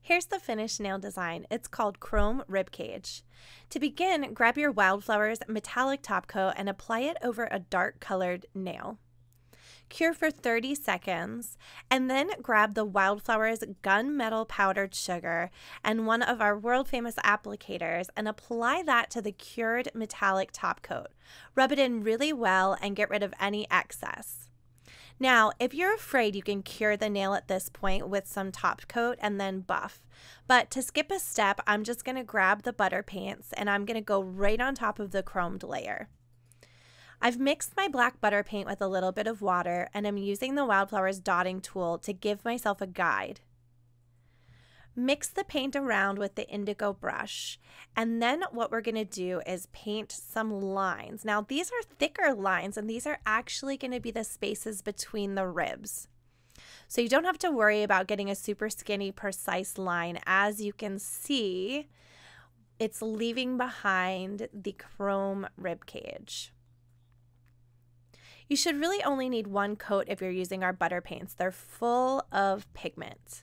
Here's the finished nail design. It's called Chrome Ribcage. To begin, grab your Wildflowers metallic top coat and apply it over a dark colored nail. Cure for 30 seconds, and then grab the Wildflowers gunmetal powdered sugar and one of our world famous applicators and apply that to the cured metallic top coat. Rub it in really well and get rid of any excess. Now, if you're afraid, you can cure the nail at this point with some top coat and then buff. But to skip a step, I'm just going to grab the butter paints and I'm going to go right on top of the chromed layer. I've mixed my black butter paint with a little bit of water and I'm using the Wildflowers dotting tool to give myself a guide. Mix the paint around with the indigo brush, and then what we're going to do is paint some lines. Now these are thicker lines and these are actually going to be the spaces between the ribs. So you don't have to worry about getting a super skinny precise line. As you can see, it's leaving behind the chrome rib cage. You should really only need one coat if you're using our butter paints. They're full of pigment.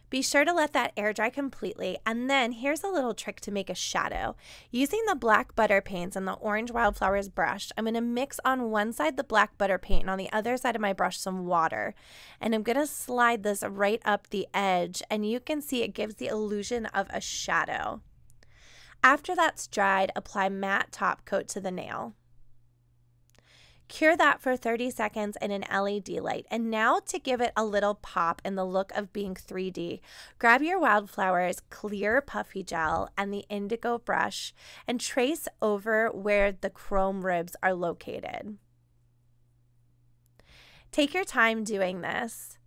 Be sure to let that air dry completely, and then here's a little trick to make a shadow. Using the black butter paints and the orange Wildflowers brush, I'm going to mix on one side the black butter paint and on the other side of my brush some water. And I'm going to slide this right up the edge, and you can see it gives the illusion of a shadow. After that's dried, apply matte top coat to the nail. Cure that for 30 seconds in an LED light. And now to give it a little pop in the look of being 3D, grab your Wildflowers clear puffy gel and the indigo brush and trace over where the chrome ribs are located. Take your time doing this.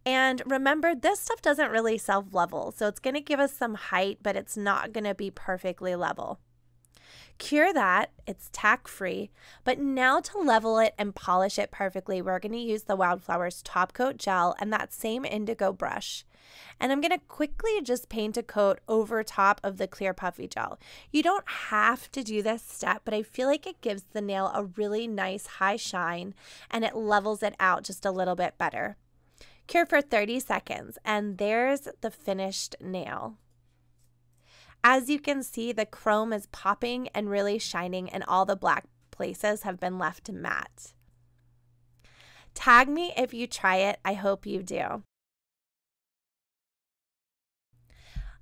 And remember, this stuff doesn't really self-level, so it's going to give us some height, but it's not going to be perfectly level. Cure that, it's tack-free, but now to level it and polish it perfectly, we're going to use the Wildflowers top coat gel and that same indigo brush. And I'm going to quickly just paint a coat over top of the clear puffy gel. You don't have to do this step, but I feel like it gives the nail a really nice high shine and it levels it out just a little bit better. Cure for 30 seconds, and there's the finished nail. As you can see, the chrome is popping and really shining, and all the black places have been left matte. Tag me if you try it. I hope you do.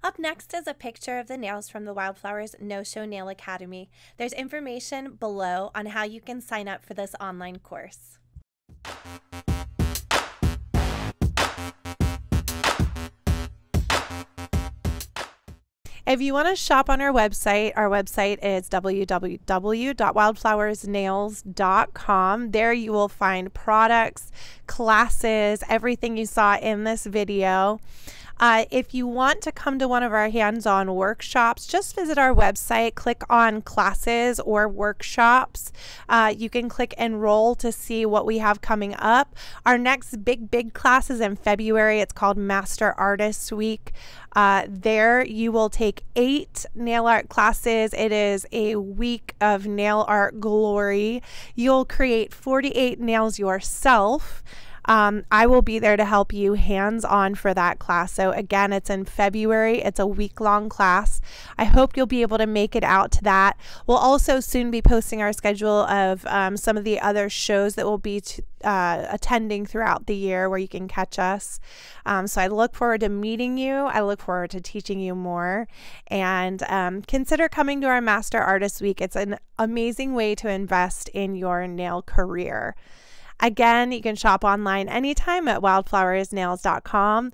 Up next is a picture of the nails from the Wildflowers No-Show Nail Academy. There's information below on how you can sign up for this online course. If you want to shop on our website is www.wildflowersnails.com. There you will find products, classes, everything you saw in this video. If you want to come to one of our hands-on workshops, just visit our website, click on classes or workshops. You can click enroll to see what we have coming up. Our next big class is in February. It's called Master Artist Week. There you will take 8 nail art classes. It is a week of nail art glory. You'll create 48 nails yourself. I will be there to help you hands-on for that class. So again, it's in February. It's a week-long class. I hope you'll be able to make it out to that. We'll also soon be posting our schedule of some of the other shows that we'll be attending throughout the year where you can catch us. So I look forward to meeting you. I look forward to teaching you more. And consider coming to our Master Artist Week. It's an amazing way to invest in your nail career. Again, you can shop online anytime at wildflowersnails.com.